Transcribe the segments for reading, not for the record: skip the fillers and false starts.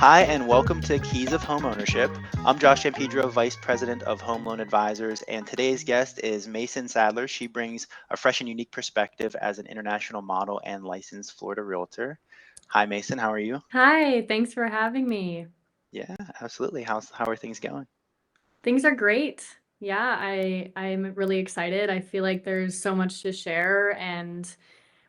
Hi, and welcome to Keys of Homeownership. I'm Josh Jampedro, Vice President of Home Loan Advisors, and today's guest is Mason Sadler. She brings a fresh and unique perspective as an international model and licensed Florida realtor. Hi, Mason. How are you? Hi, thanks for having me. Yeah, absolutely. How are things going? Things are great. Yeah, I'm really excited. I feel like there's so much to share, and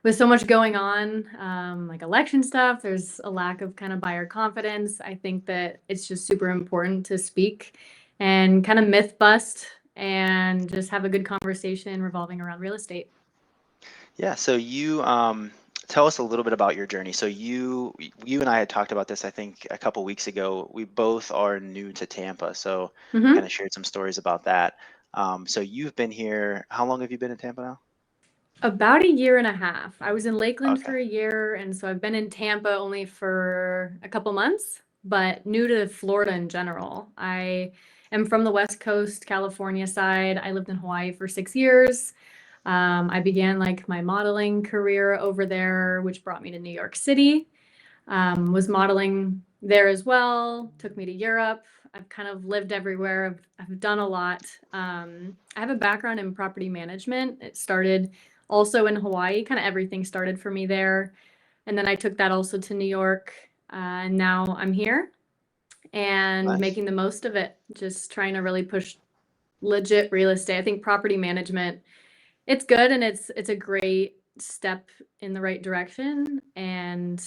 with so much going on, like election stuff, there's a lack of kind of buyer confidence. I think that it's just super important to speak and kind of myth bust and just have a good conversation revolving around real estate. Yeah, so you tell us a little bit about your journey. So you and I had talked about this, I think, a couple weeks ago. We both are new to Tampa, so kind hmm of shared some stories about that. So you've been here. How long have you been in Tampa now? About a year and a half. I was in Lakeland Okay. for a year, and so I've been in Tampa only for a couple months, but new to Florida in general. I am from the West Coast, California side. I lived in Hawaii for 6 years. I began like my modeling career over there, which brought me to New York City. Was modeling there as well, took me to Europe. I've kind of lived everywhere. I've done a lot. I have a background in property management. It started also in Hawaii, kind of everything started for me there. And then I took that also to New York. And now I'm here and Nice. making the most of it, just trying to really push legit real estate. I think property management, it's good and it's a great step in the right direction. And,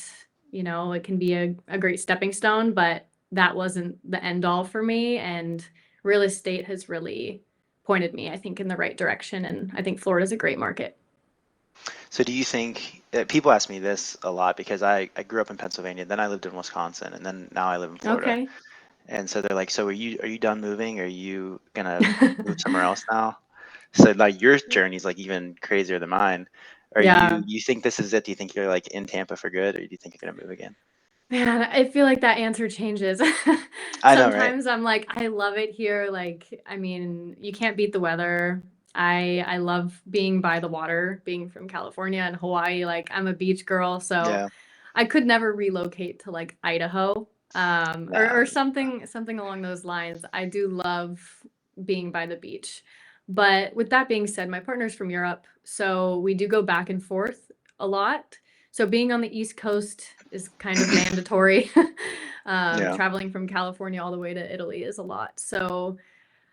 it can be a great stepping stone, but that wasn't the end all for me. And real estate has really pointed me, I think, in the right direction. And I think Florida's a great market. So do you think people ask me this a lot because I grew up in Pennsylvania, then I lived in Wisconsin, and then now I live in Florida. Okay. And so they're like, "So are you done moving? Are you gonna move somewhere else now?" So like your journey is like even crazier than mine. Are Yeah. you think this is it? Do you think you're like in Tampa for good, or do you think you're gonna move again? Man, I feel like that answer changes. I know, right? Sometimes I'm like, I love it here. Like, I mean, you can't beat the weather. I love being by the water, being from California and Hawaii. Like, I'm a beach girl, so Yeah. I could never relocate to like Idaho, or Yeah. something along those lines. I do love being by the beach. But with that being said, my partner's from Europe, so we do go back and forth a lot. So being on the East Coast is kind of mandatory. Yeah. Traveling from California all the way to Italy is a lot. So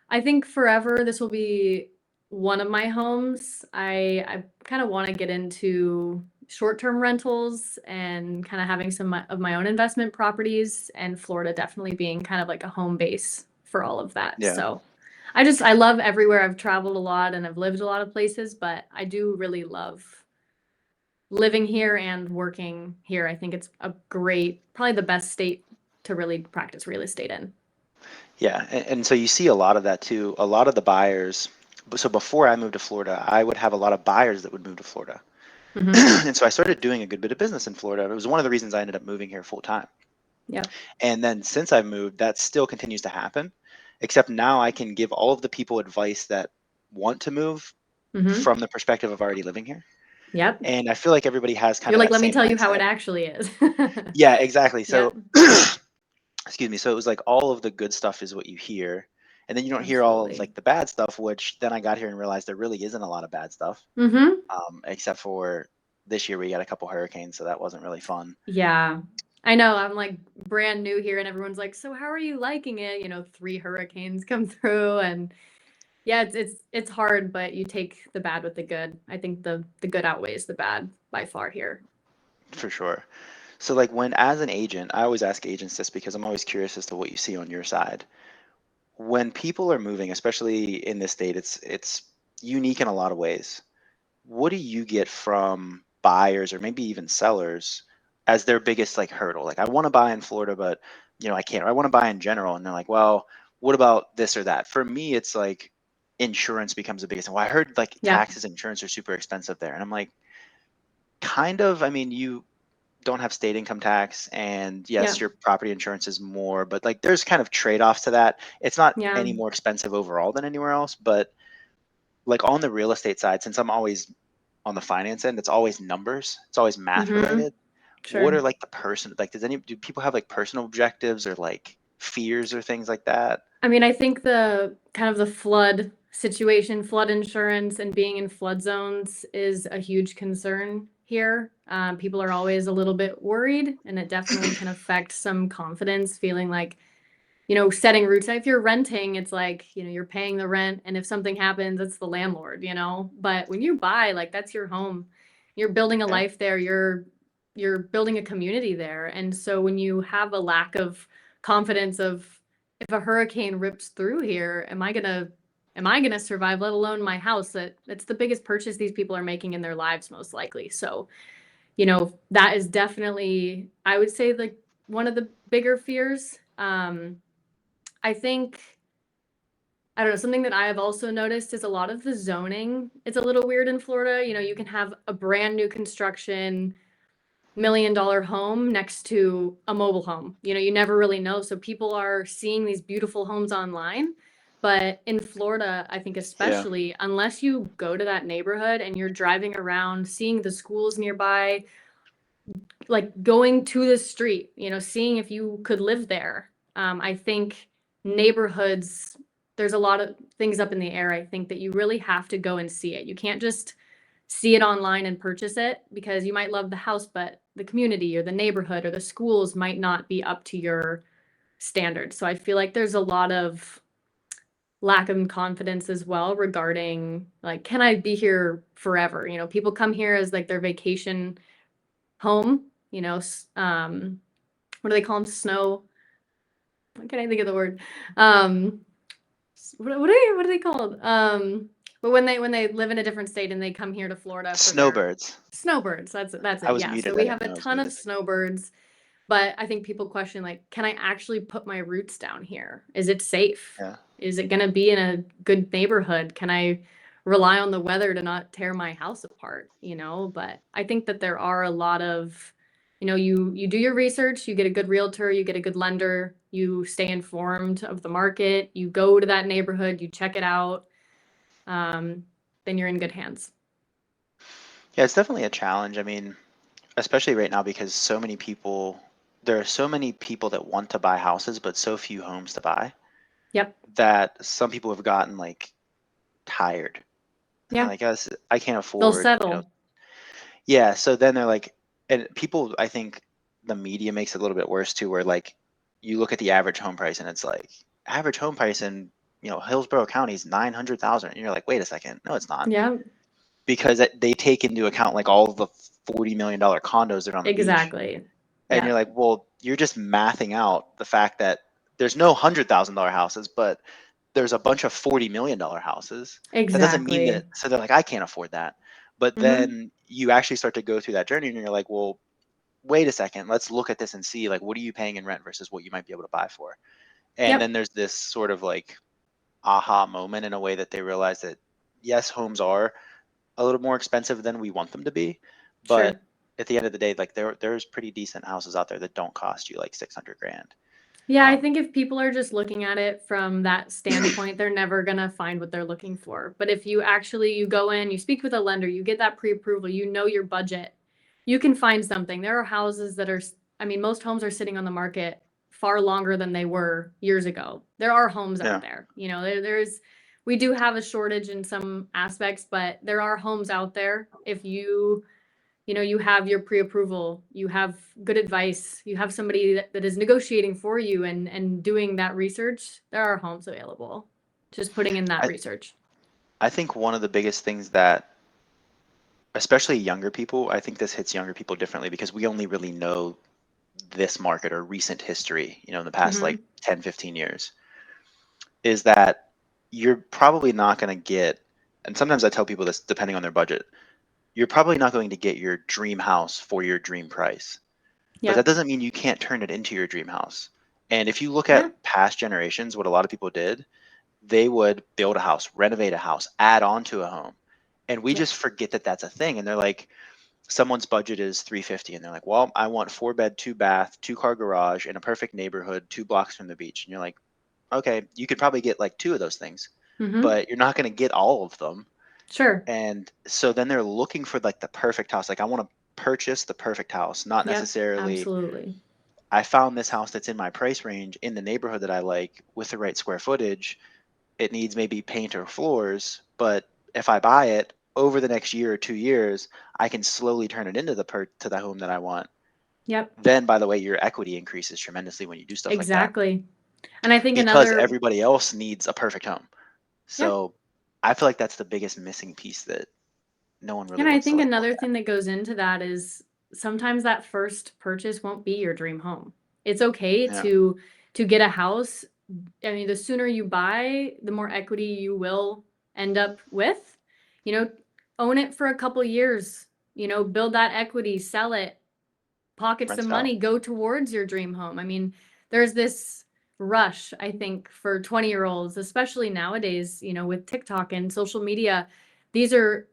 I think forever this will be one of my homes. I kind of want to get into short-term rentals and kind of having some of my own investment properties, and Florida definitely being kind of like a home base for all of that. Yeah. So I love everywhere. I've traveled a lot and I've lived a lot of places, but I do really love living here and working here. I think it's a great, probably the best state to really practice real estate in. Yeah. And so you see a lot of that too. A lot of the buyers. So before I moved to Florida, I would have a lot of buyers that would move to Florida. hmm And so I started doing a good bit of business in Florida. It was one of the reasons I ended up moving here full time. Yep. And then since I've moved, that still continues to happen, except now I can give all of the people advice that want to move hmm from the perspective of already living here. Yep. And I feel like everybody has kind You're of like, that let me same tell you how mindset. it actually is. Yeah, exactly. Yep. So, excuse me. So it was like all of the good stuff is what you hear. And then you don't hear all of Absolutely. like the bad stuff, which then I got here and realized there really isn't a lot of bad stuff, hmm except for this year we got a couple hurricanes, so that wasn't really fun. Yeah. I know. I'm like brand new here, and everyone's like, "So how are you liking it?" Three hurricanes come through, and yeah, it's hard, but you take the bad with the good. I think the good outweighs the bad by far here. For sure. So like when as an agent, I always ask agents this because I'm always curious as to what you see on your side. When people are moving, especially in this state, it's unique in a lot of ways. What do you get from buyers or maybe even sellers as their biggest like hurdle? Like I want to buy in Florida, but I can't. Or I want to buy in general, and they're like, well, what about this or that? For me, it's like insurance becomes the biggest. Well, I heard like Yep. taxes, insurance are super expensive there, and I'm like, kind of. I mean, you don't have state income tax, and yes, Yep. your property insurance is more, but like there's kind of trade-offs to that. It's not Yeah. any more expensive overall than anywhere else, but like on the real estate side, since I'm always on the finance end, it's always numbers, it's always math hmm related. what are Sure. like the person like do people have like personal objectives or like fears or things like that? I mean, I think the kind of the flood situation, flood insurance and being in flood zones is a huge concern here. People are always a little bit worried, and it definitely can affect some confidence, feeling like, setting roots. If you're renting, it's like, you're paying the rent, and if something happens, it's the landlord. But when you buy, like that's your home. You're building a Yeah. life there. You're building a community there. And so when you have a lack of confidence of if a hurricane rips through here, am I gonna survive, let alone my house? That's the biggest purchase these people are making in their lives, most likely. So, that is definitely, I would say, like one of the bigger fears. I think, I don't know, something that I have also noticed is a lot of the zoning. It's a little weird in Florida. You can have a brand new construction $1 million home next to a mobile home. You never really know. So people are seeing these beautiful homes online. But in Florida, I think Yeah. especially, unless you go to that neighborhood and you're driving around, seeing the schools nearby, like going to the street, seeing if you could live there. I think neighborhoods, there's a lot of things up in the air. I think that you really have to go and see it. You can't just see it online and purchase it because you might love the house, but the community or the neighborhood or the schools might not be up to your standards. So I feel like there's a lot of lack of confidence as well regarding like, can I be here forever? People come here as like their vacation home, what do they call them? Snow. What can I think of the word? Um, what are they called? But when they live in a different state and they come here to Florida for their Snowbirds. snowbirds, that's I it. was Yeah. So muted. I we didn't have a know I was ton of muted. snowbirds, but I think people question like, can I actually put my roots down here? Is it safe? Yeah. Is it going to be in a good neighborhood? Can I rely on the weather to not tear my house apart? But I think that there are a lot of, you do your research, you get a good realtor, you get a good lender, you stay informed of the market, you go to that neighborhood, you check it out, um, then you're in good hands. Yeah, it's definitely a challenge. I mean, especially right now because there are so many people that want to buy houses, but so few homes to buy Yep. that some people have gotten like tired. And they're Yeah. like, "Us, I can't They'll afford, settle. yeah. So then they're like, and people, I think the media makes it a little bit worse too, where like you look at the average home price and it's like average home price in, Hillsborough County is 900,000. And you're like, wait a second. No, it's not. Yeah, Because they take into account like all the $40 million condos that are on the beach. exactly. And you're Yeah, like, well, you're just mathing out the fact that there's no $100,000 houses, but there's a bunch of $40 million houses. That doesn't mean that. exactly. So they're like, I can't afford that. But Hmm. then you actually start to go through that journey, and you're like, well, wait a second, let's look at this and see like what are you paying in rent versus what you might be able to buy for. And then Yep, there's this sort of like aha moment in a way that they realize that yes, homes are a little more expensive than we want them to be, but sure. at the end of the day, like there's pretty decent houses out there that don't cost you like 600 grand. Yeah, I Um, think if people are just looking at it from that standpoint, they're never gonna find what they're looking for. But if you go in, you speak with a lender, you get that pre-approval, you know your budget, you can find something. There are houses that are, I mean, most homes are sitting on the market far longer than they were years ago. There are homes out yeah, there. We do have a shortage in some aspects, but there are homes out there. If you have your pre-approval, you have good advice, you have somebody that is negotiating for you and doing that research, there are homes available. Just putting in that I research. I think one of the biggest things that especially younger people, I think this hits younger people differently because we only really know this market or recent history, in the past like Hmm. 10, 15 years, is that you're probably not going to get, and sometimes I tell people this depending on their budget, you're probably not going to get your dream house for your dream price. But that Yep. doesn't mean you can't turn it into your dream house. And if you look Yeah. at past generations, what a lot of people did, they would build a house, renovate a house, add on to a home. And we Yep. just forget that that's a thing. And they're like, someone's budget is 350 and they're like, well, I want 4 bed, 2 bath, 2 car garage in a perfect neighborhood, 2 blocks from the beach. And you're like, okay, you could probably get like two of those things, Hmm. but you're not going to get all of them. Sure. And so then they're looking for like the perfect house. Like I want a purchase the perfect house, not Yep, necessarily absolutely. I found this house that's in my price range in the neighborhood that I like with the right square footage. It needs maybe paint or floors, but if I buy it over the next year or 2 years, I can slowly turn it into to the home that I want. Yep, Then, by the way, your equity increases tremendously when you do stuff like that exactly. And I think because another, everybody else needs a perfect home. yeah, So I feel like that's the biggest missing piece that no one really and I wants to think like look another at. thing that goes into that is sometimes that first purchase won't be your dream home. It's okay Yeah, to get a house. I mean, the sooner you buy, the more equity you will end up with. You know, own it for a couple years, build that equity, sell it, pocket rent some it out. money, go towards your dream home. I mean, there's this rush, I think, for 20-year-olds, especially nowadays, with TikTok and social media. These are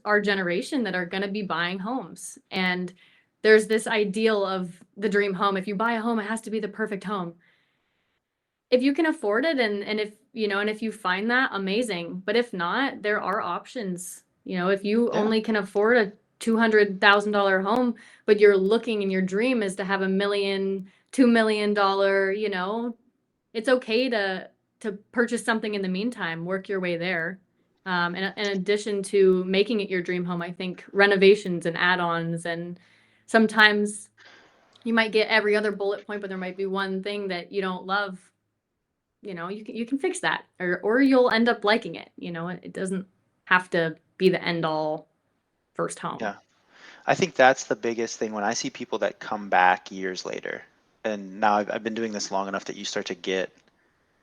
our generation that are going to be buying homes. And there's this ideal of the dream home. If you buy a home, it has to be the perfect home. If you can afford it and if you find that, amazing. But if not, there are options. If you Yeah, only can afford a $200,000 home, but you're looking and your dream is to have $1 million, $2 million, it's okay to purchase something in the meantime, work your way there. In addition to making it your dream home, I think renovations and add-ons, and sometimes you might get every other bullet point, but there might be one thing that you don't love. You can fix that, or you'll end up liking it. It doesn't have to be the end all first home. yeah. I think that's the biggest thing when I see people that come back years later. And now I've been doing this long enough that you start to get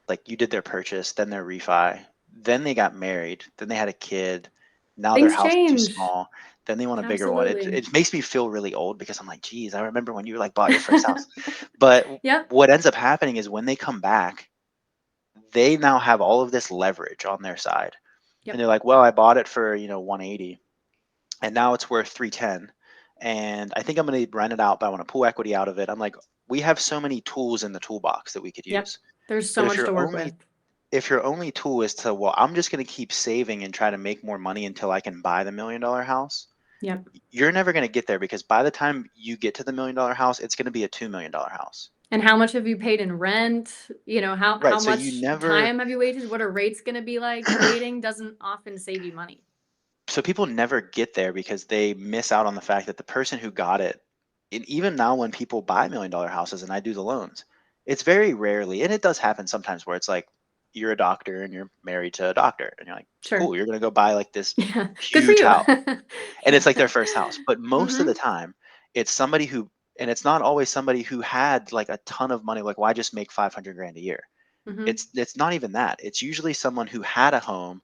like you did their purchase, then their refi, then they got married, then they had a kid. Now their Things house is too change. small. Then they want a bigger one. It Absolutely. it makes me feel really old because I'm like, geez, I remember when you like bought your first house. But Yep. what ends up happening is when they come back, they now have all of this leverage on their side. And Yep. they're like, well, I bought it for, 180 and now it's worth 310. And I think I'm going to rent it out, but I want to pull equity out of it. I'm like, we have so many tools in the toolbox that we could Yep. use. There's so But much to work with. if your only tool is to, well, I'm just going to keep saving and try to make more money until I can buy the $1 million house, Yep. you're never going to get there because by the time you get to the $1 million house, it's going to be a $2 million house. And how much have you paid in rent? How Right. So you much never, time have you waited? What are rates going to be like? Waiting doesn't often save you money. so people never get there because they miss out on the fact that the person who got it, and even now when people buy $1 million houses and I do the loans, it's very rarely, and it does happen sometimes where it's like you're a doctor and you're married to a doctor and you're like, Sure. cool, you're going to go buy like this Yeah. Good for huge you. house. And it's like their first house. But most of the Mhm. time, it's somebody who, and it's not always somebody who had like a ton of money. Like, why just make 500 grand a year? Mhm. It's not even that. It's usually someone who had a home,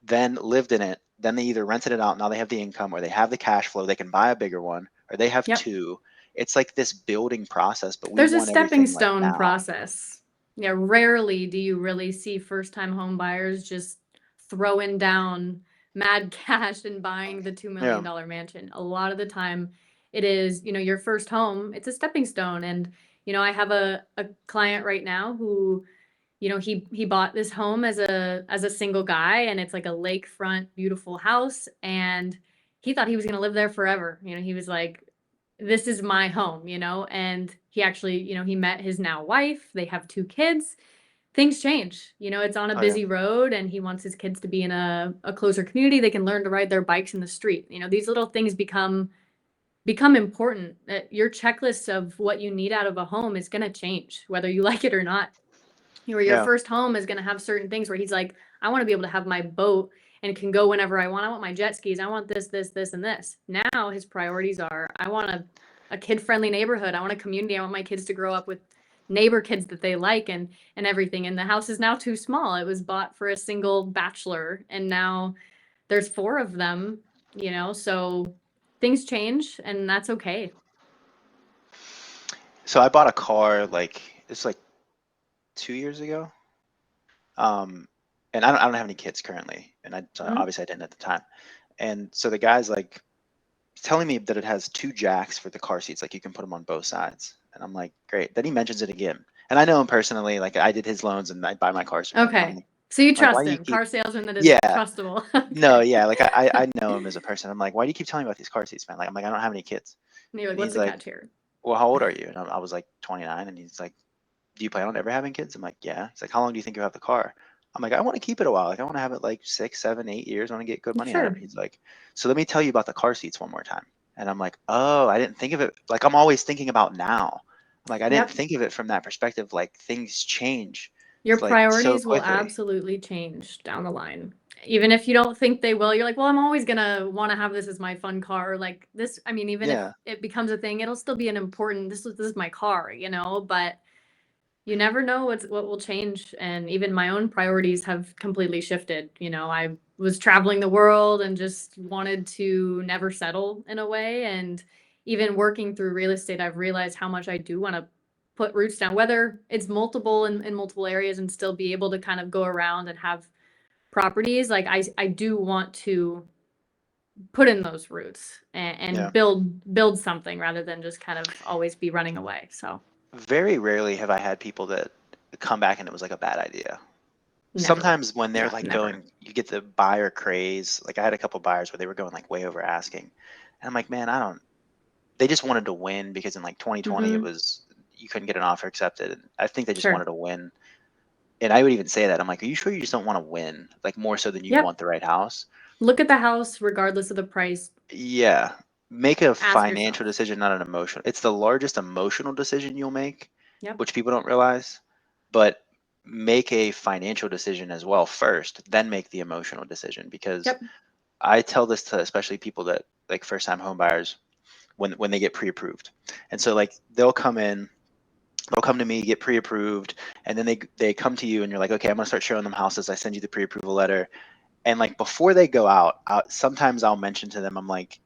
then lived in it, then they either rented it out, now they have the income, or they have the cash flow, they can buy a bigger one, or they have Yep. two. It's like this building process, but we There's a want stepping everything like stone now. process. Yeah, rarely do you really see first-time home buyers just throwing down mad cash and buying the Yeah. $2 million mansion. A lot of the time, it is, your first home, it's a stepping stone. And, I have a client right now who, he bought this home as a single guy, and it's like a lakefront, beautiful house, and he thought he was gonna live there forever. He was like, "This is my home," and he actually, he met his now wife. They have 2 kids. Things change. It's on a Oh yeah. busy road, and he wants his kids to be in a closer community. They can learn to ride their bikes in the street. These little things become important. Your checklist of what you need out of a home is gonna change, whether you like it or not. Your Yeah. first home is gonna have certain things where he's like, "I wanna be able to have my boat and can go whenever I want. I want my jet skis. I want this, this, this, and this." Now his priorities are, "I want a kid-friendly neighborhood. I want a community. I want my kids to grow up with neighbor kids that they like and everything." And the house is now too small. It was bought for a single bachelor, and now there's 4 of them, so things change, and that's okay. So I bought a car like it's like 2 years ago. Um, and I don't have any kids currently, and so Mhm. obviously I didn't at the time. And so the guy's like telling me that it has two jacks for the car seats, like you can put them on both sides. And I'm like, great. Then he mentions it again, and I know him personally. Like I did his loans, and I buy my cars from him. And I'm Okay. like, So you Like, why trust do you him, keep? car salesman that is Yeah, trustable. no, Okay. yeah, like I know him as a person. I'm like, why do you keep telling me about these car seats, man? Like, I'm like, I don't have any kids. And you're like, And what's he's the like, catch here? well, how old are you? And I was like 29, and he's like, do you plan on ever having kids? I'm like, yeah. He's like, how long do you think you'll have the car? I'm like, I want to keep it a while. Like, I want to have it like 6, 7, 8 years. I want to get good money out of Sure. it. He's like, so let me tell you about the car seats one more time. And I'm like, oh, I didn't think of it. Like, I'm always thinking about now. I'm like, I didn't Yep. think of it from that perspective. Like, things change Your like so priorities will quickly. absolutely change down the line. Even if you don't think they will, you're like, well, I'm always gonna want to have this as my fun car. Like this, I mean, even if Yeah, it becomes a thing, it'll still be an important, this is my car, you know, but you never know what will change. And even my own priorities have completely shifted. You know, I was traveling the world and just wanted to never settle in a way. And even working through real estate, I've realized how much I do want to put roots down, whether it's multiple in multiple areas and still be able to kind of go around and have properties. Like I do want to put in those roots and yeah. build something rather than just kind of always be running away. So Very rarely have I had people that come back and it was like a bad idea. never. Sometimes when they're Yeah, like never. going, you get the buyer craze. Like I had a couple buyers where they were going like way over asking. And I'm like, man, I don't, they just wanted to win because in like 2020 it Mm-hmm. was you couldn't get an offer accepted. And I think they just wanted Sure. to win. And I would even say that. I'm like, are you sure you just don't want to win? Like more so than you Yep. want the right house? Look at the house regardless of the price. Yeah. Make a Ask financial yourself. decision, not an emotional. It's the largest emotional decision you'll make, Yep. which people don't realize. But make a financial decision as well first, then make the emotional decision. Because Yep. I tell this to especially people that like first time home buyers when they get pre-approved. And so like they'll come to me, get pre-approved, and then they come to you and you're like, okay, I'm gonna start showing them houses. I send you the pre-approval letter. And like before they go out, sometimes I'll mention to them, I'm like,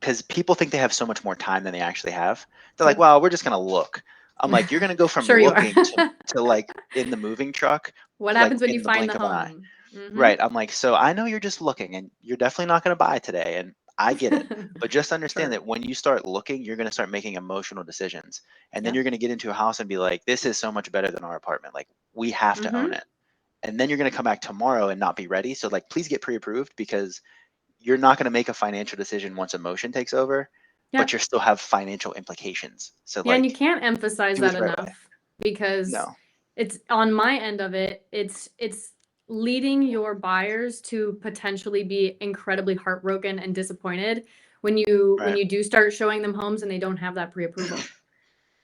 because people think they have so much more time than they actually have. They're like, Sure. well, we're just gonna look. I'm like, you're gonna go from Sure you are. looking to like in the moving truck, What like happens when you in the find blink the of an eye. home? Mm-hmm. Right. I'm like, so I know you're just looking and you're definitely not gonna buy today. And I get it. But just understand Sure. that when you start looking, you're gonna start making emotional decisions. And then Yep. you're gonna get into a house and be like, this is so much better than our apartment. Like we have to own Mm-hmm. it. And then you're gonna come back tomorrow and not be ready. So like please get pre-approved because you're not going to make a financial decision once emotion takes over, but Yep. you still have financial implications. So Yeah, and you like can't emphasize do it that the right way. enough because No. it's on my end of it, it's leading your buyers to potentially be incredibly heartbroken and disappointed when Right. you do start showing them homes and they don't have that pre-approval.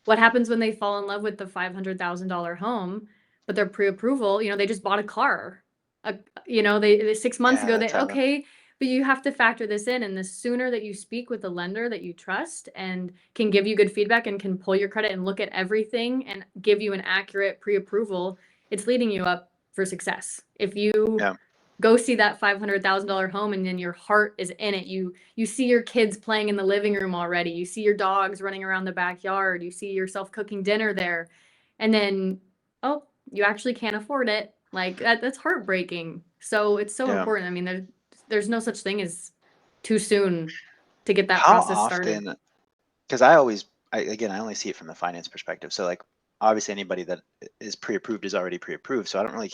What happens when they fall in love with the $500,000 home, but their pre-approval, you know, they just bought a car. Uh, you know, they 6 months Yeah, ago, that's they how. okay, but you have to factor this in. And the sooner that you speak with a lender that you trust and can give you good feedback and can pull your credit and look at everything and give you an accurate pre-approval, it's leading you up for success. If you Yeah. go see that $500,000 home and then your heart is in it. You see your kids playing in the living room already. You see your dogs running around the backyard. You see yourself cooking dinner there. And then oh, you actually can't afford it. Like that's heartbreaking. So it's so Yeah. important. I mean, there's no such thing as too soon to get that How process started. often, because I always, again, I only see it from the finance perspective. So like obviously anybody that is pre-approved is already pre-approved. So I don't really,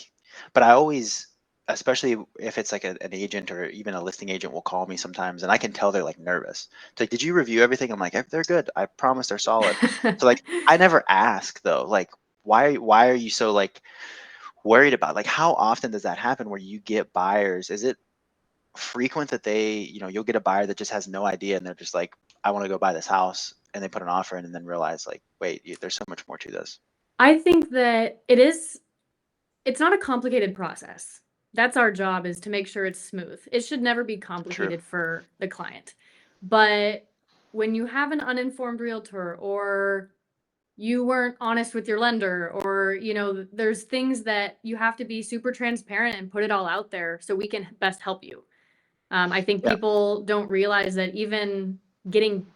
but I always, especially if it's like an agent or even a listing agent will call me sometimes and I can tell they're like nervous. It's like, did you review everything? I'm like, they're good. I promise they're solid. So like, I never ask though, like, why are you so like worried about, like, how often does that happen where you get buyers? Is it frequent that you'll get a buyer that just has no idea and they're just like, I want to go buy this house, and they put an offer in and then realize like, wait, there's so much more to this. I think that it's not a complicated process. That's our job is to make sure it's smooth. It should never be True. complicated for the client. But when you have an uninformed realtor or you weren't honest with your lender or you know there's things that you have to be super transparent and put it all out there so we can best help you. I think Yeah. people don't realize that even getting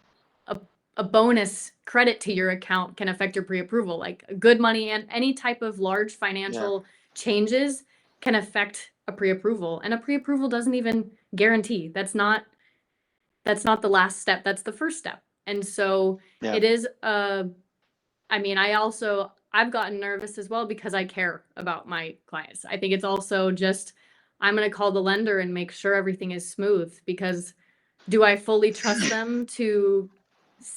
a, a bonus credit to your account can affect your pre-approval. Like good money and any type of large Yeah. financial changes can affect a pre-approval. And a pre-approval doesn't even guarantee. That's not the last step. That's the first step. And so Yeah. it is I mean, I also I've gotten nervous as well because I care about my clients. I think it's also just, I'm going to call the lender and make sure everything is smooth, because do I fully trust them to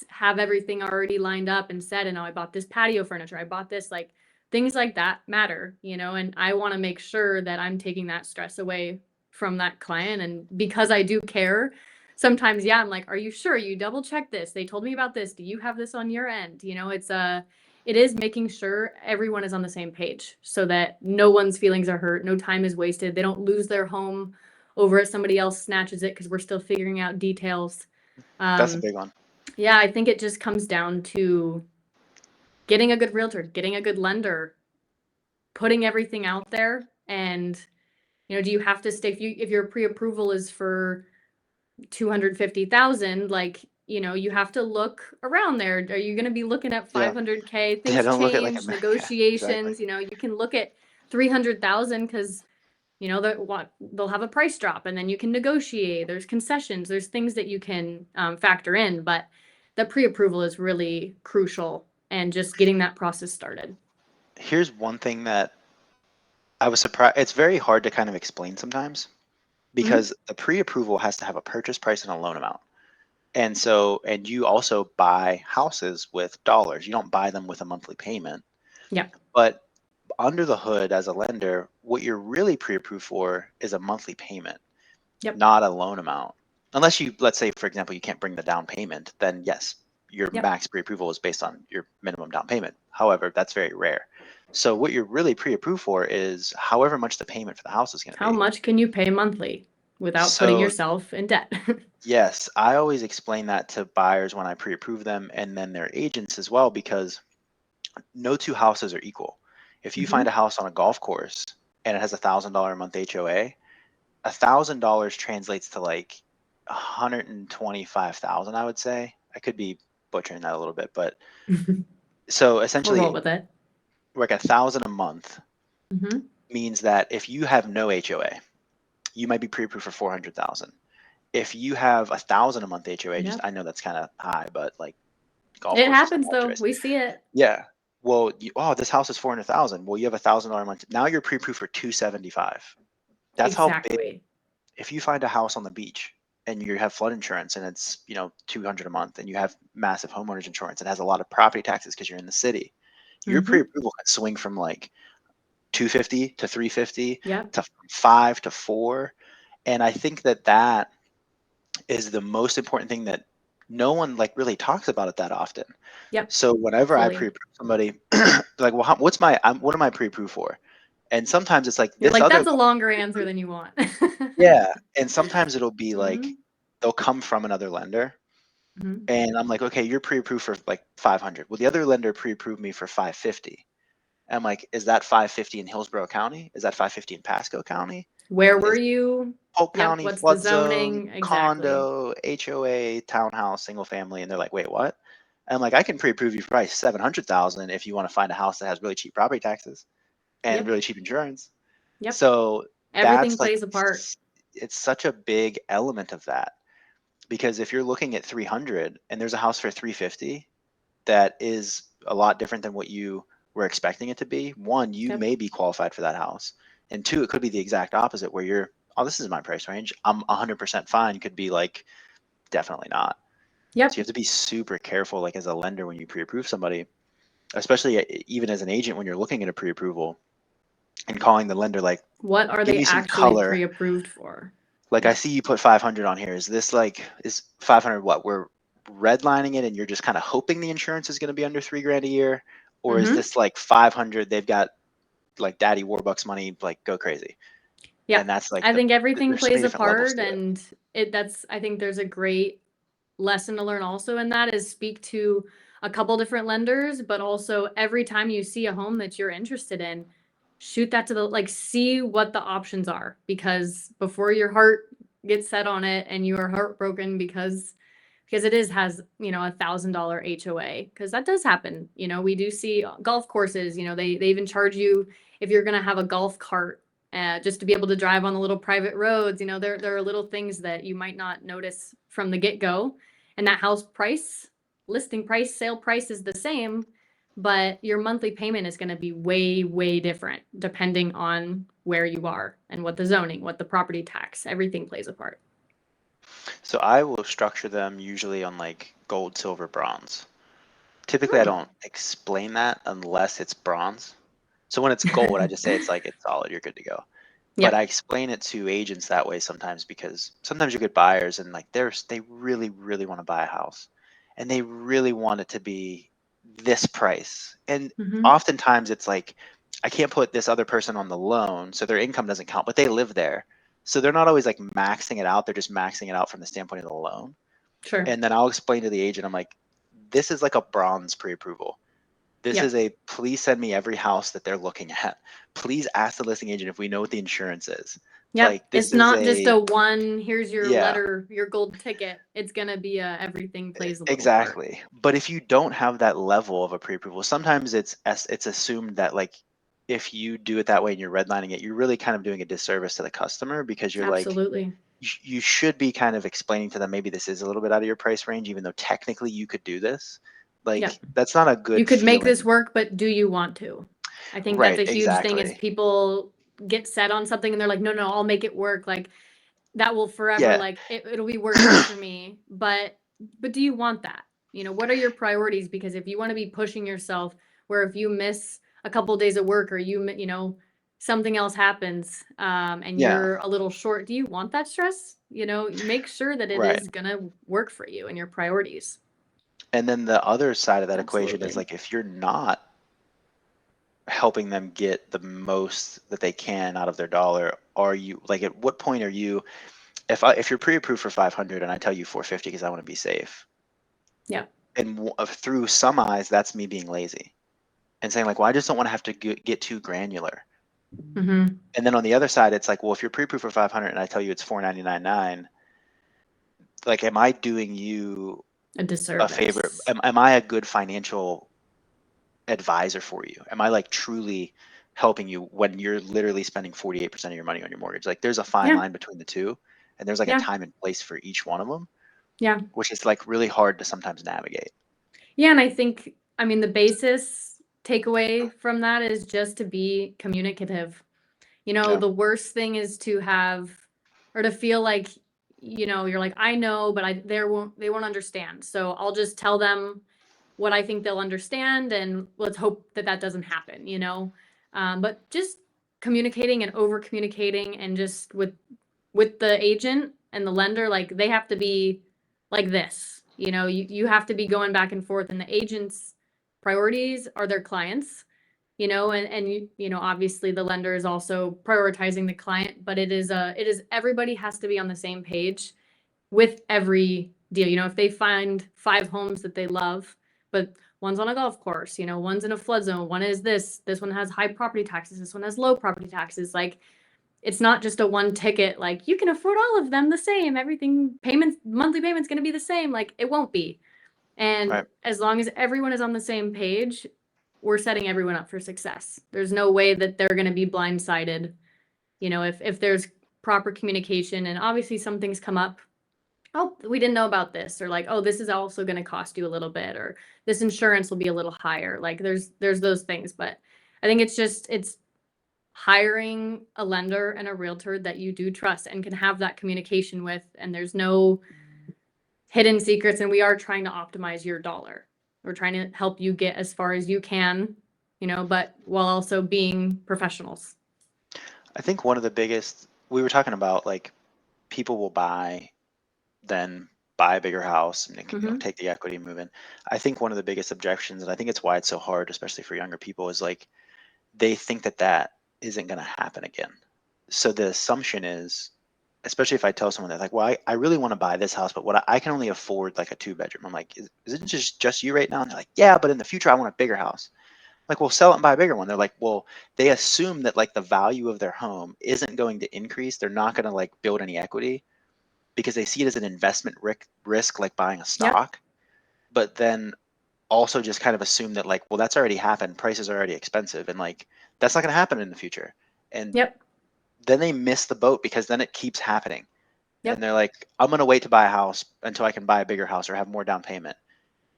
have everything already lined up and said, and oh, I bought this patio furniture, I bought this, like things like that matter, and I want to make sure that I'm taking that stress away from that client. And because I do care, sometimes, yeah, I'm like, are you sure you double check this? They told me about this. Do you have this on your end? It is making sure everyone is on the same page so that no one's feelings are hurt, no time is wasted. They don't lose their home over it, somebody else snatches it because we're still figuring out details. That's a Um, big one. yeah, I think it just comes down to getting a good realtor, getting a good lender, putting everything out there. And do you have to stay, if your pre-approval is for 250,000, like, you have to look around there. Are you going to be looking at Yeah. 500K? Yeah, Things don't look at like change, yeah, exactly. negotiations, you can look at 300,000 because they'll have a price drop, and then you can negotiate. There's concessions, there's things that you can factor in, but the pre-approval is really crucial, and just getting that process started. Here's one thing that I was surprised. It's very hard to kind of explain sometimes Hmm. because the pre-approval has to have a purchase price and a loan amount. And you also buy houses with dollars. You don't buy them with a monthly payment. Yeah. But under the hood as a lender, what you're really pre-approved for is a monthly payment, Yep. not a loan amount. Unless you, let's say, for example, you can't bring the down payment, then yes, your Yep. max pre-approval is based on your minimum down payment. However, that's very rare. So what you're really pre-approved for is however much the payment for the house is going to How be. much can you pay monthly without putting So yourself in debt? yes, I always explain that to buyers when I pre-approve them and then their agents as well, because no two houses are equal. If you find a Hmm. house on a golf course and it has $1,000 a month HOA, $1,000 translates to like 125,000, I would say. I could be butchering that a little bit, but so We'll roll essentially, with it. like 1,000 a month Hmm. means that if you have no HOA, you might be pre-approved for 400,000. If you have 1,000 a month HOA, just Yep. I know that's kind of high, but like golf It courses happens have though. HOAs. We see it. Yeah. Well, oh, this house is 400,000. Well, you have $1,000 a month. Now you're pre-approved for 275. That's how big. Exactly. If you find a house on the beach and you have flood insurance and it's 200 a month, and you have massive homeowners insurance and has a lot of property taxes because you're in the city, your Hmm. pre-approval can swing from like 250 to 350 Yep. to 5 to 4. And I think that is the most important thing that no one like really talks about it that often. Yep. So whenever I Fully. pre-approve somebody, like, well, what am I pre-approved for? And sometimes it's like You're this like, other that's a level longer answer pre-approved. than you want. Yeah, and sometimes it'll be like Hmm. they'll come from another lender, Hmm. and I'm like, okay, you're pre-approved for like 500. Well, the other lender pre-approved me for 550. And I'm like, is that 550 in Hillsborough County? Is that 550 in Pasco County? Where were Is you? Polk Yep. County What's the flood zone, zoning? Exactly. condo, HOA, townhouse, single family? And they're like, wait, what? And I'm like, I can pre-approve you for probably 700,000 if you want to find a house that has really cheap property taxes and Yep. really cheap insurance. Yep. So Everything that's like plays a part. it's such a big element of that, because if you're looking at 300 and there's a house for 350 that is a lot different than what you were expecting it to be, one, you Yep. may be qualified for that house, and two, it could be the exact opposite where you're, oh, this is my price range, I'm 100% fine, could be like definitely not. So you Yep. have to be super careful, like as a lender, when you pre-approve somebody, especially even as an agent when you're looking at a pre-approval and calling the lender like, What are give they me some actually color. pre-approved for? Like, I Yep. see you put 500 on here. Is this like, is 500 what? We're redlining it and you're just kind of hoping the insurance is going to be under 3 grand a year? Or is Hmm. this like 500, they've got like daddy Warbucks money, like go crazy? Yep. And that's like I think everything there's so many plays a different levels part, to it. and I think there's a great lesson to learn also in that, is speak to a couple different lenders, but also every time you see a home that you're interested in, shoot that to see what the options are, because before your heart gets set on it and you are heartbroken because it is has, $1,000 HOA, because that does happen. We do see golf courses, they even charge you if you're going to have a golf cart, just to be able to drive on the little private roads. There are little things that you might not notice from the get go, and that house price, listing price, sale price is the same, but your monthly payment is going to be way, way different depending on where you are and what the zoning, what the property tax, everything plays a part. So I will structure them usually on like gold, silver, bronze. Typically, I Hmm. don't explain that unless it's bronze. So when it's gold, I just say it's like it's solid, you're good to go. But I Yep. explain it to agents that way sometimes because sometimes you get buyers and like they really, really want to buy a house and they really want it to be this price. And Hmm. oftentimes it's like, I can't put this other person on the loan, so their income doesn't count, but they live there. So they're not always like maxing it out. They're just maxing it out from the standpoint of the loan. Sure. And then I'll explain to the agent, I'm like, this is like a bronze pre-approval. This is Yep. a please send me every house that they're looking at. Please ask the listing agent if we know what the insurance is. Yep. Like this It's is not just a a one, here's your yeah, letter, your gold ticket. It's going to be a everything plays a little part. exactly. But if you don't have that level of a pre-approval, sometimes it's assumed that like if you do it that way and you're redlining it, you're really kind of doing a disservice to the customer because you're like Absolutely. you should be kind of explaining to them maybe this is a little bit out of your price range, even though technically you could do this. Like Yep. that's not a You good could make this feeling. work, but do you want to? I think that's Right, a huge thing is exactly. people get set on something and they're like, no, no, I'll make it work. Like that will forever, Yeah. like it'll be worth it for me. But do you want that? What are your priorities? Because if you want to be pushing yourself, where if you miss a couple of days of work or something else happens, and Yeah, you're a little short, do you want that stress? Make sure that it right. is gonna work for you and your priorities. And then the other side of that equation is Absolutely. like if you're not helping them get the most that they can out of their dollar, are you like at what point are you if you're pre-approved for 500 and I tell you 450 because I want to be safe, Yeah. and through some eyes that's me being lazy and saying like, well, I just don't want to have to get too granular. Hmm. And then on the other side, it's like, well, if you're pre-approved for 500 and I tell you it's 499.9, like, am I doing you A a favor? disservice. Am I a good financial advisor for you? Am I like truly helping you when you're literally spending 48% of your money on your mortgage? Like there's a fine Yeah. line between the two, and there's like a Yeah. time and place for each one of them, Yeah. which is like really hard to sometimes navigate. Yeah, and I think, I mean, the basis takeaway from that is just to be communicative. Yeah. The worst thing is to have or to feel like, you're like, I know, but they won't understand. So I'll just tell them what I think they'll understand, and let's hope that that doesn't happen. But just communicating and over communicating, and just with the agent and the lender, like they have to be like this. You have to be going back and forth, and the agent's priorities are their clients. And obviously the lender is also prioritizing the client, but it is everybody has to be on the same page with every deal. If they find five homes that they love, but one's on a golf course, one's in a flood zone, one is this one has high property taxes, this one has low property taxes. Like it's not just a one ticket, like you can afford all of them the same. Everything payments, monthly payments going to be the same. Like it won't be. And Right. as long as everyone is on the same page, we're setting everyone up for success. There's no way that they're going to be blindsided. If there's proper communication, and obviously some things come up, oh, we didn't know about this, or like, oh, this is also going to cost you a little bit, or this insurance will be a little higher. Like there's those things, but I think it's hiring a lender and a realtor that you do trust and can have that communication with, and there's no hidden secrets, and we are trying to optimize your dollar. We're trying to help you get as far as you can, but while also being professionals. I think one of the biggest we were talking about like people will buy then buy a bigger house and Hmm. take the equity and move in. I think one of the biggest objections, and I think it's why it's so hard, especially for younger people, is like they think that that isn't going to happen again. So the assumption is, especially if I tell someone that like, well, I really want to buy this house, but what I can only afford like a 2 bedroom. I'm like, is it just you right now? And they're like, yeah, but in the future I want a bigger house. Like, well, sell it and buy a bigger one. They're like, well, they assume that like the value of their home isn't going to increase. They're not going to like build any equity because they see it as an investment risk like buying a Yep. stock, but then also just kind of assume that like, well, that's already happened. Prices are already expensive, and like that's not going to happen in the future. And Yep. then they miss the boat because then it keeps happening. And Yep. they're like, I'm going to wait to buy a house until I can buy a bigger house or have more down payment.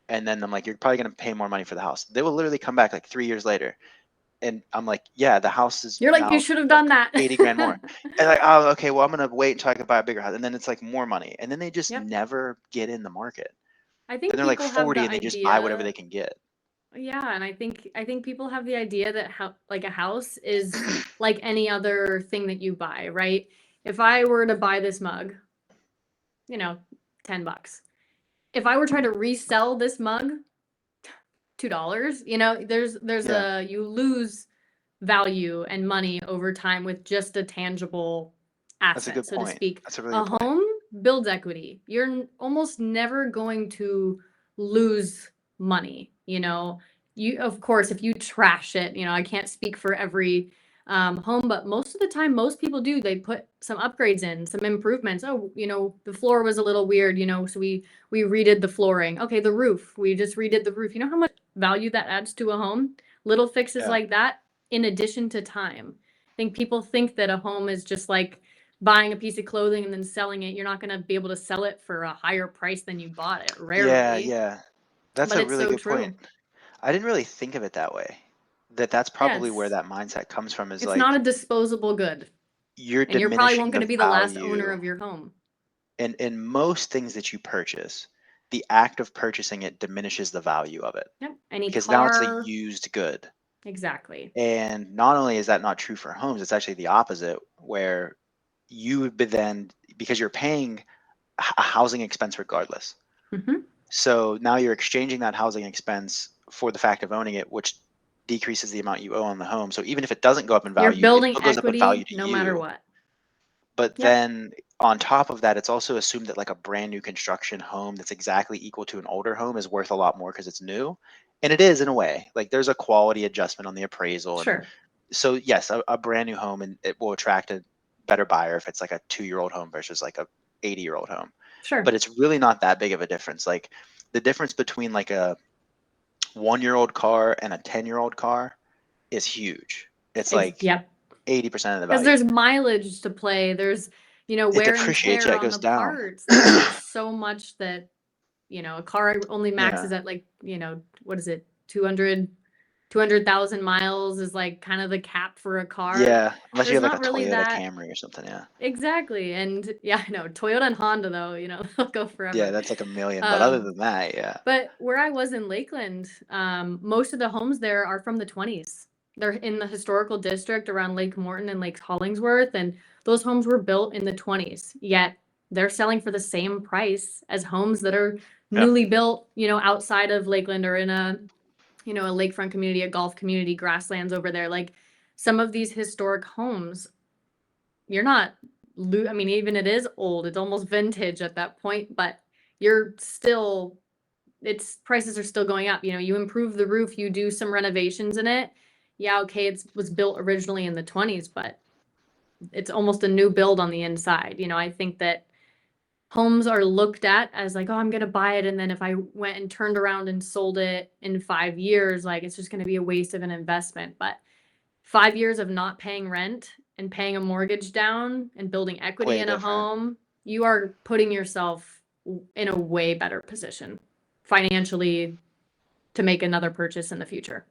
And then I'm like, you're probably going to pay more money for the house. They will literally come back like 3 years later. And I'm like, yeah, the house is You're like, you now should have like done that. 80 grand more. And like, oh, okay, well, I'm going to wait until I can buy a bigger house. And then it's like more money. And then they just Yep. never get in the market. I Then think they're like people have 40 the and they just buy whatever they idea. can get. Yeah, and I think people have the idea that like a house is like any other thing that you buy, right? If I were to buy this mug, you know, $10. If I were trying to resell this mug, $2, there's Yeah, a you lose value and money over time with just a tangible that's a asset, good so to point. speak. That's a really A good point. home builds equity. You're almost never going to lose money. You, of course, if you trash it, I can't speak for every home, but most of the time, most people do. They put some upgrades in, some improvements. Oh, the floor was a little weird, so we redid the flooring. Okay, the roof, we just redid the roof. You know how much value that adds to a home? Little fixes Yeah. like that in addition to time. I think people think that a home is just like buying a piece of clothing and then selling it. You're not going to be able to sell it for a higher price than you bought it, Yeah, rarely, yeah. That's but a it's really so good point. true. I didn't really think of it that way. That's Yeah, probably where that mindset comes from is it's not a like disposable good, you're and you're probably diminishing won't going the to be the last owner value. of your home. And in most things that you purchase, the act of purchasing it diminishes the value of it Yep. Any because now it's a car, used good. exactly. And not only is that not true for homes, it's actually the opposite, where you would be then, because you're paying a housing expense regardless. Hmm. So now you're exchanging that housing expense for the fact of owning it, which decreases the amount you owe on the home. So even if it doesn't go up in You're value, it building still goes up in value equity to no matter you. what. But Yep. then on top of that, it's also assumed that like a brand new construction home that's exactly equal to an older home is worth a lot more because it's new. And it is in a way. Like there's a quality adjustment on the appraisal. And Sure. so yes, a brand new home and it will attract a better buyer if it's like a 2-year-old home versus like a 80-year-old home. But Sure. it's really not that big of a difference. Like the difference between like a 1-year-old car and a 10-year-old car is huge. It's like Yep. 80% of the Because value. there's mileage to play. There's, It wear and depreciates, yeah, tear it on goes the down. parts. There's so much that, a car only Yeah. maxes at like, what is it? 200,000 miles is like kind of the cap for a car. Yeah, unless you There's have like not a really Toyota that. Camry or something, yeah. Exactly. And yeah, I know Toyota and Honda though, they'll go Yeah, forever. that's like a million, but other Um, than that, yeah. but where I was in Lakeland, most of the homes there are from the 20s. They're in the historical district around Lake Morton and Lake Hollingsworth, and those homes were built in the 20s. Yet they're selling for the same price as homes that are Yeah. newly built, outside of Lakeland or in a lakefront community, a golf community, grasslands over there. Like some of these historic homes, you're not I mean, even it is old, it's almost vintage at that point, but you're still its prices are still going up. You improve the roof, you do some renovations in it. Yeah, okay, it was built originally in the 20s, but it's almost a new build on the inside. I think that homes are looked at as like, oh, I'm going to buy it. And then if I went and turned around and sold it in 5 years, like it's just going to be a waste of an investment. But 5 years of not paying rent and paying a mortgage down and building equity Way in a different. home, you are putting yourself in a way better position financially to make another purchase in the future.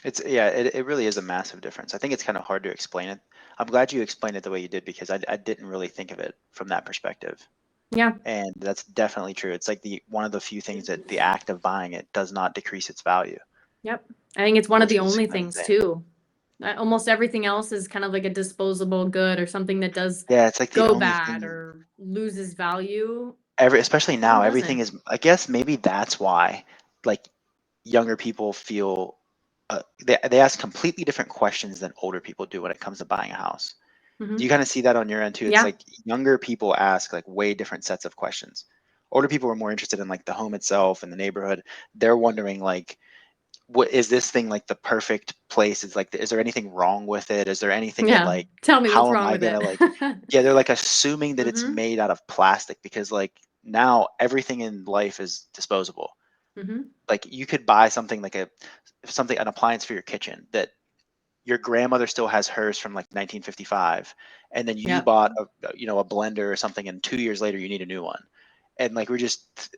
It's yeah, it really is a massive difference. I think it's kind of hard to explain it. I'm glad you explained it the way you did because I didn't really think of it from that perspective. Yeah. And that's definitely true. It's like the one of the few things that the act of buying it does not decrease its value, Yep. I think it's one of which the is only kind of things insane. too. Almost everything else is kind of like a disposable good or something that does Yeah, it's like the go only bad thing or loses value. especially Home now, everything doesn't. is, I guess maybe that's why like younger people feel they ask completely different questions than older people do when it comes to buying a house. Do you Hmm. kind of see that on your end too? It's Yeah. like younger people ask like way different sets of questions. Older people are more interested in like the home itself and the neighborhood. They're wondering like, what is this thing like the perfect place? Is like, is there anything wrong with it? Is there anything that Yeah. like, Tell me what's how am wrong I with gonna it. like, yeah, they're like assuming that it's Hmm. made out of plastic because like now everything in life is disposable. Hmm. Like you could buy something like an appliance for your kitchen that your grandmother still has hers from like 1955, and then you Yep. bought a blender or something and 2 years later you need a new one. And like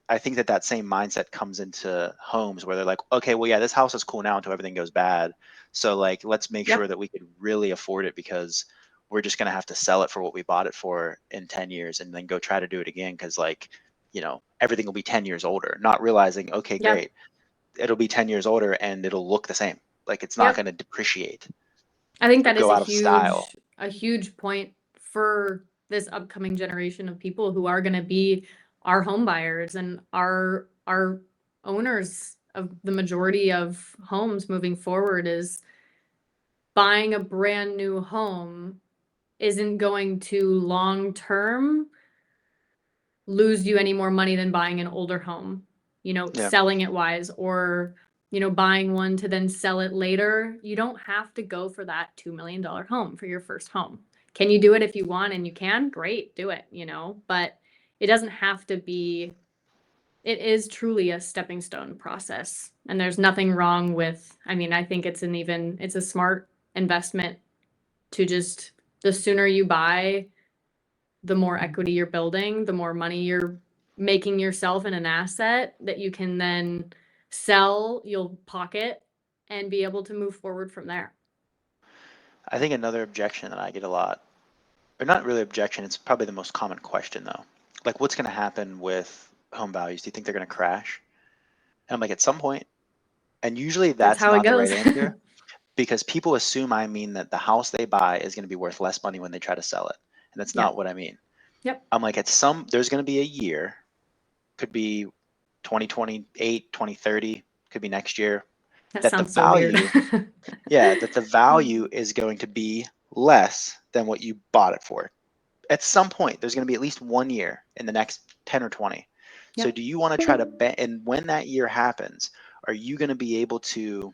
I think that same mindset comes into homes where they're like, okay, well, yeah, this house is cool now until everything goes bad. So like, let's make sure Yep. that we could really afford it, because we're just going to have to sell it for what we bought it for in 10 years and then go try to do it again. Cause like, everything will be 10 years older, not realizing, okay, Yep. great. It'll be 10 years older and it'll look the same. Like, it's not Yep. going to depreciate I think or that is go out of style. a huge point for this upcoming generation of people who are going to be our home buyers and our owners of the majority of homes moving forward. Is buying a brand new home isn't going to long term lose you any more money than buying an older home, Yeah. selling it wise, or, buying one to then sell it later. You don't have to go for that $2 million home for your first home. Can you do it if you want and you can? Great, do it, but it doesn't have to be, it is truly a stepping stone process. And there's nothing wrong with, I mean, I think it's a smart investment to just, the sooner you buy, the more equity you're building, the more money you're making yourself in an asset that you can then sell, you'll pocket, and be able to move forward from there. I think another objection that I get a lot, or not really objection, it's probably the most common question though. Like, what's going to happen with home values? Do you think they're going to crash? And I'm like, at some point. And usually That's that's how it not the right goes. answer, because people assume I mean that the house they buy is going to be worth less money when they try to sell it. And that's Yep. not what I mean. Yep. I'm like, there's going to be a year, could be 2028, 2030, could be next year, That that the sounds so weird. value, yeah, that the value is going to be less than what you bought it for. At some point, there's going to be at least 1 year in the next 10 or 20. So Yep. do you want to try to bet? And when that year happens, are you going to be able to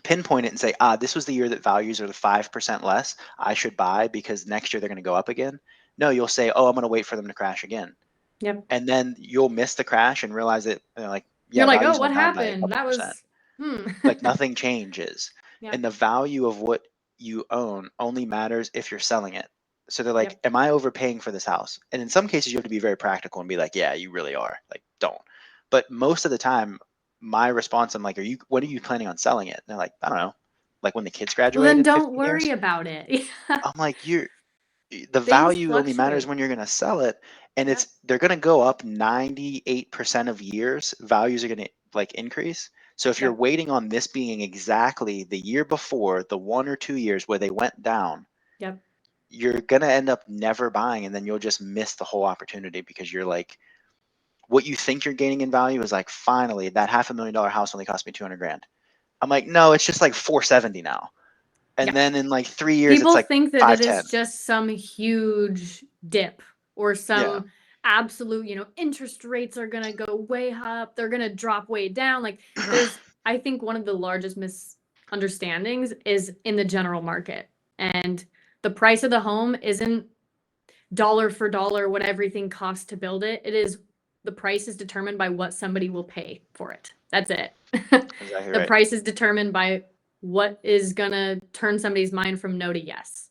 pinpoint it and say, this was the year that values are the 5% less, I should buy because next year they're going to go up again? No, you'll say, oh, I'm going to wait for them to crash again. Yep. And then you'll miss the crash and realize that, like, You're yeah, like, oh, values what went down by a happened? couple That percent. was, hmm. Like, nothing changes. Yep. And the value of what you own only matters if you're selling it. So they're like, Yep. am I overpaying for this house? And in some cases, you have to be very practical and be like, yeah, you really are. Like, don't. But most of the time, my response, I'm like, when are you planning on selling it? And they're like, I don't know. Like when the kids Well, graduate then in don't 15 worry years? about it. Yeah. I'm like, the Things value only matters fluctuate. when you're going to sell it. And Yep. they're going to go up 98% of years. Values are going to like increase. So if you're Yep. waiting on this being exactly the year before, the 1 or 2 years where they went down, Yep. you're going to end up never buying, and then you'll just miss the whole opportunity, because you're like, what you think you're gaining in value is like, finally, that $500,000 house only cost me 200 grand. I'm like, no, it's just like 470 now. And Yep. then in like 3 years, it's People like think that it is 510. just some huge dip or Yeah. some absolute, interest rates are going to go way up, they're going to drop way down. Like I think one of the largest misunderstandings is in the general market. And the price of the home isn't dollar for dollar what everything costs to build it. It is, the price is determined by what somebody will pay for it. That's it. Exactly The right. price is determined by what is going to turn somebody's mind from no to yes.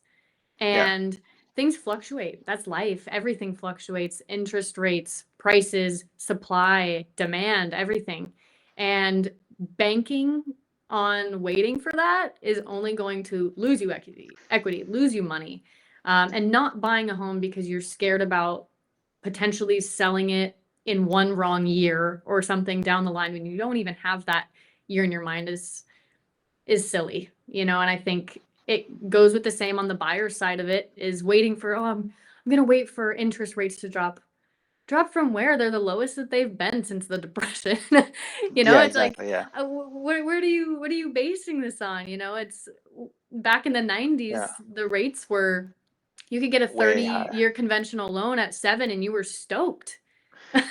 Yeah. And things fluctuate. That's life. Everything fluctuates. Interest rates, prices, supply, demand, everything. And banking on waiting for that is only going to lose you equity, lose you money. And not buying a home because you're scared about potentially selling it in one wrong year or something down the line when you don't even have that year in your mind is silly, and I think it goes with the same on the buyer side of it, is waiting for, oh, I'm going to wait for interest rates to drop from where? They're the lowest that they've been since the depression. Yeah, It's like, exactly. Yeah. what are you basing this on? It's back in the Yeah. 90s, the rates were, you could get a Way higher. 30-year conventional loan at 7 and you were stoked.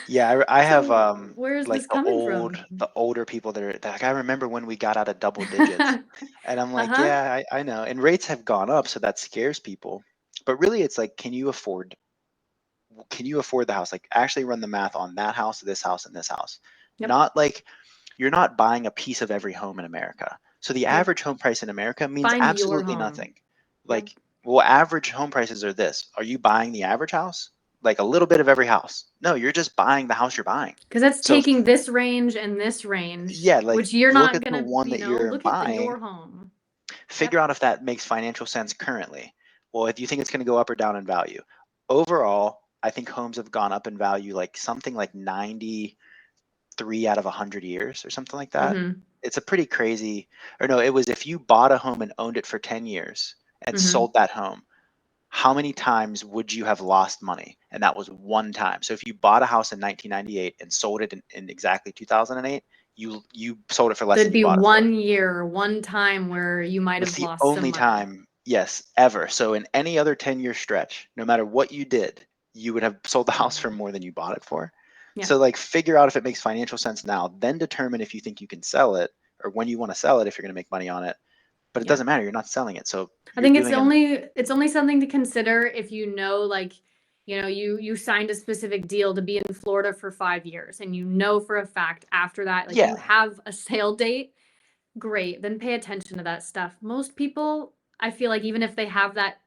Yeah, I have So where's like this coming from? the older people that like, I remember when we got out of double digits. And I'm like, Uh-huh. yeah, I know. And rates have gone up, so that scares people. But really it's like, can you afford the house? Like, actually run the math on that house, this house, and this house. Yep. Not like you're not buying a piece of every home in America. So the Yep. average home price in America means Find your absolutely home. nothing. Yep. Like, well, average home prices are this. Are you buying the average house? like a little bit of every house. No, you're just buying the house you're buying. Because that's So taking this range and this range, yeah, like which you're look not at the gonna, one that you're look at buying, your home. figure Yep. out if that makes financial sense currently. Well, if you think it's going to go up or down in value. Overall, I think homes have gone up in value like something like 93 out of 100 years or something like that. Mm-hmm. It's a pretty crazy, or no, it was if you bought a home and owned it for 10 years and Mm-hmm. sold that home, how many times would you have lost money? And that was one time. So if you bought a house in 1998 and sold it in exactly 2008, you sold it for less There'd than you be bought it for. 1 year, one time where you might It's have the lost some only money. time, yes, ever. So in any other 10-year stretch, no matter what you did, you would have sold the house for more than you bought it for. Yeah. So like figure out if it makes financial sense now, then determine if you think you can sell it or when you want to sell it if you're going to make money on it. But it Yeah. doesn't matter, you're not selling it. So I you're think it's doing an only something to consider if you know, like, you signed a specific deal to be in Florida for 5 years, and you know for a fact after that, like, yeah, you have a sale date. Great, then pay attention to that stuff. Most people, I feel like, even if they have that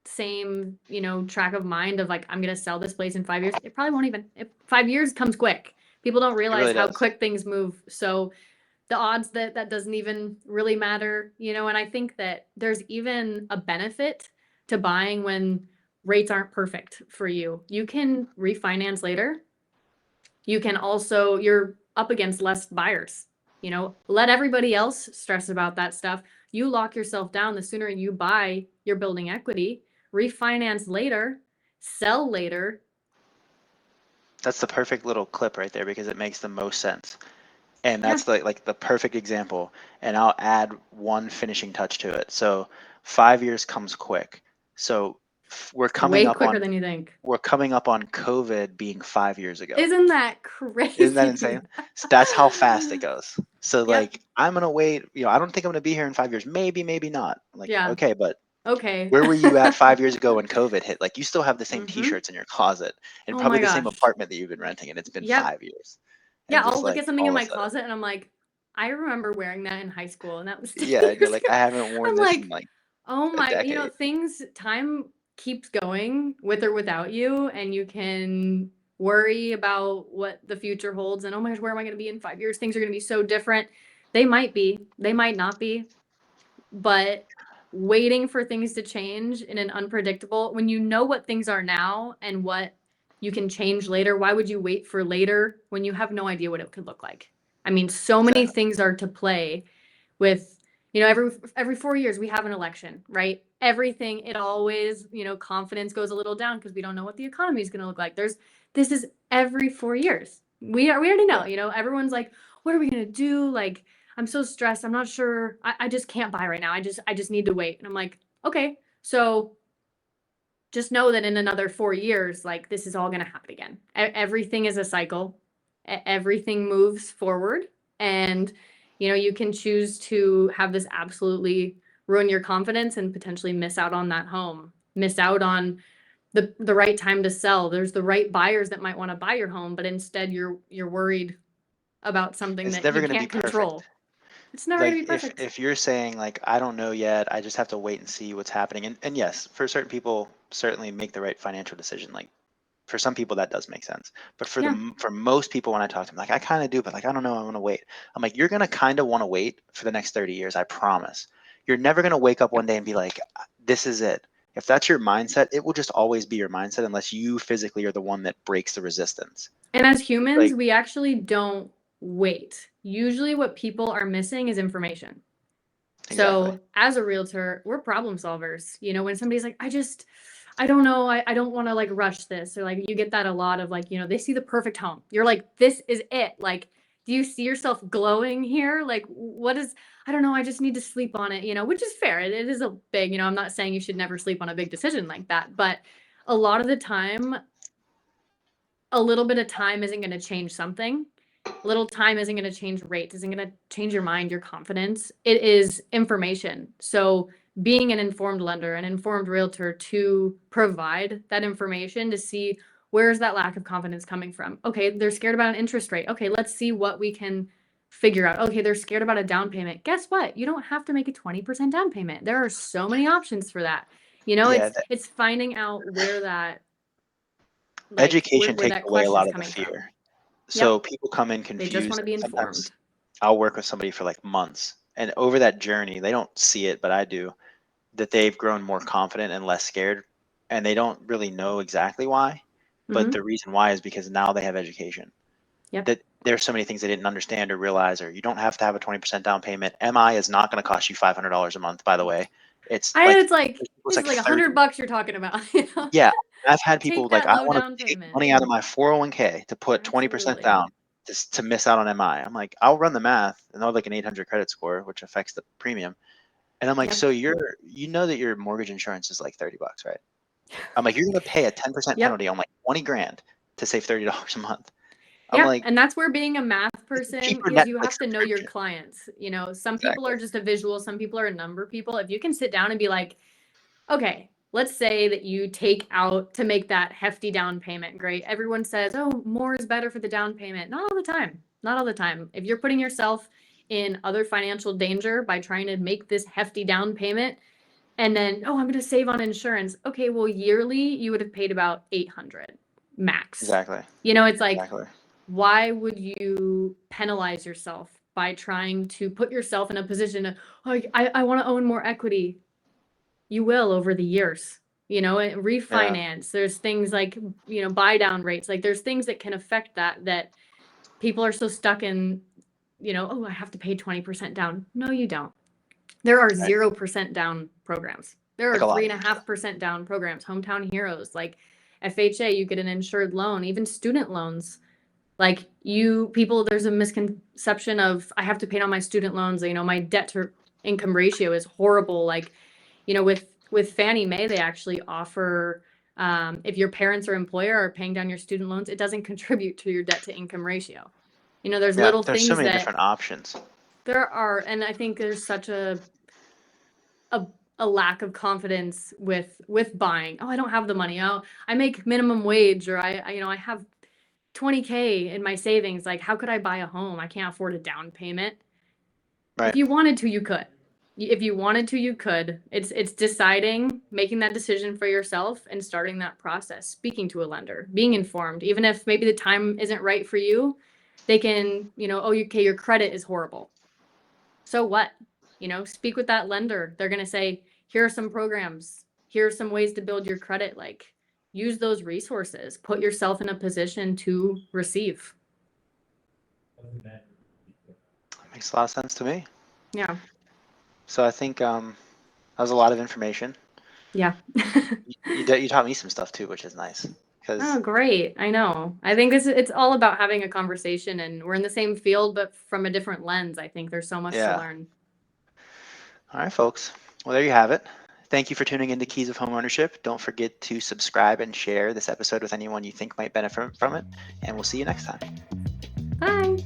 same, track of mind of like, I'm gonna sell this place in 5 years, it probably won't even. 5 years comes quick. People don't it realize really how does. quick things move. So the odds that that doesn't even really matter, and I think that there's even a benefit to buying when rates aren't perfect for you. You can refinance later. You can also, you're up against less buyers. Let everybody else stress about that stuff. You lock yourself down. The sooner you buy, you're building equity. Refinance later, sell later. That's the perfect little clip right there because it makes the most sense. And Yeah, that's the perfect example. And I'll add one finishing touch to it. So 5 years comes quick. So we're coming way up quicker on than you think. COVID being 5 years ago. Isn't that Isn't that crazy? insane? So that's how fast it goes. So Yep. like I'm gonna wait, I don't think I'm gonna be here in 5 years. Maybe, maybe not. I'm like, Yeah. okay, but Okay. where were you at 5 years ago when COVID hit? Like you still have the same Mm-hmm. t-shirts in your closet and Oh probably my the same gosh. apartment that you've been renting, and it's been Yep. 5 years. Yeah, And just I'll look like at something in all of a my sudden. closet and I'm like, I remember wearing that in high school and that was 10 Yeah, and you're years like, ago. I haven't worn I'm this in like, like oh a my, decade. time keeps going with or without you, and you can worry about what the future holds. And oh my gosh, where am I going to be in 5 years? Things are going to be so different. They might be, they might not be, but waiting for things to change in an unpredictable, when you know what things are now and what you can change later, why would you wait for later when you have no idea what it could look like? I mean, so many Exactly. things are to play with, every 4 years we have an election, right? Everything, it always, confidence goes a little down because we don't know what the economy is going to look like. This is every 4 years. We already know, Yeah. everyone's like, what are we going to do? Like, I'm so stressed. I'm not sure. I just can't buy right now. I just need to wait. And I'm like, okay, so just know that in another 4 years, like, this is all going to happen again. Everything is a cycle. Everything moves forward. And, you can choose to have this absolutely ruin your confidence and potentially miss out on that home, miss out on the right time to sell. There's the right buyers that might want to buy your home, but instead you're worried about something It's that never you going to be can't perfect. control. It's never going Like to be perfect. if you're saying like I don't know yet, I just have to wait and see what's happening. And yes, for certain people, certainly make the right financial decision. Like for some people that does make sense. But Yeah. for most people when I talk to them, like I kind of do, but like I don't know, I want to wait. I'm like, you're gonna kind of want to wait for the next 30 years, I promise. You're never gonna wake up Yeah. one day and be like, this is it. If that's your mindset, it will just always be your mindset unless you physically are the one that breaks the resistance. And as humans, Like we actually don't wait. Usually what people are missing is information. exactly. So as a realtor, we're problem solvers. When somebody's like, I don't know, I don't want to like rush this, or like you get that a lot of like, they see the perfect home. You're like, this is it. Like, do you see yourself glowing here? Like, what is, I don't know, I just need to sleep on it, which is fair. It is a big, I'm not saying you should never sleep on a big decision like that, but a lot of the time, a little bit of time isn't going to change something. Little time isn't going to change rates, isn't going to change your mind, your confidence. It is information. So being an informed lender, an informed realtor, to provide that information to see where's that lack of confidence coming from. Okay, they're scared about an interest rate. Okay, let's see what we can figure out. Okay, they're scared about a down payment. Guess what? You don't have to make a 20% down payment. There are so many options for that. Yeah, It's finding out where that like Education where takes that away a lot question's of the coming from. fear. So Yep. people come in They just want confused, to be and sometimes informed. I'll work with somebody for like months, and over that journey, they don't see it, but I do, that they've grown more confident and less scared, and they don't really know exactly why, but Hmm. the reason why is because now they have education. Yep. That there's so many things they didn't understand or realize, or you don't have to have a 20% down payment. MI is not going to cost you $500 a month, by the way. It's I like it's like it's this is like like 30. $100 you're talking about. You know? Yeah, I've had people Take like, that I low want down to take payment. money out of my 401k to put 20% Absolutely. down to miss out on MI. I'm like, I'll run the math, and they'll have like an 800 credit score, which affects the premium. And I'm like, Yep. so you know that your mortgage insurance is like $30, right? I'm like, you're gonna pay a 10% Yep. penalty on like 20 grand to save $30 a month. I'm Yeah, like, and that's where being a math it's a person cheaper is you Netflix have to know your subscription. clients. You know, some people Exactly. are just a visual, some people are a number people. If you can sit down and be like, okay, let's say that you take out to make that hefty down payment. Great. Everyone says, oh, more is better for the down payment. Not all the time. Not all the time. If you're putting yourself in other financial danger by trying to make this hefty down payment and then, oh, I'm going to save on insurance. Okay, well, yearly you would have paid about 800 max. Exactly. You know, it's like, Exactly. why would you penalize yourself by trying to put yourself in a position of, oh, I want to own more equity? You will over the years, you know, and Yeah. refinance. There's things like, you know, buy down rates. Like there's things that can affect that people are so stuck in, you know, oh, I have to pay 20% down. No, you don't. There are Right. 0% down programs. There are Like a lot three of and a them. half percent down programs. Hometown Heroes, like FHA, you get an insured loan, even student loans. Like you people, there's a misconception of I have to pay on my student loans. You know, my debt to income ratio is horrible. Like, you know, with Fannie Mae, they actually offer if your parents or employer are paying down your student loans, it doesn't contribute to your debt to income ratio. You know, there's Yeah. little There's so things many that different options. there are, and I think there's such a a lack of confidence with buying. Oh, I don't have the money. Oh, I make minimum wage, or I you know I have 20K in my savings. Like, how could I buy a home? I can't afford a down payment. If Right. you wanted to, you could. If you wanted to, you could. It's deciding, making that decision for yourself and starting that process, speaking to a lender, being informed. Even if maybe the time isn't right for you, they can, you know, oh, okay, your credit is horrible. So what? You know, speak with that lender. They're going to say, here are some programs. Here are some ways to build your credit. Like, use those resources. Put yourself in a position to receive. Makes a lot of sense to me. Yeah. So I think that was a lot of information. Yeah. You taught me some stuff too, which is nice. Oh, Because great. I know. I think it's all about having a conversation and we're in the same field, but from a different lens. I think there's so much to yeah. learn. All right, folks. Well, there you have it. Thank you for tuning into Keys of Homeownership. Don't forget to subscribe and share this episode with anyone you think might benefit from it. And we'll see you next time. Bye.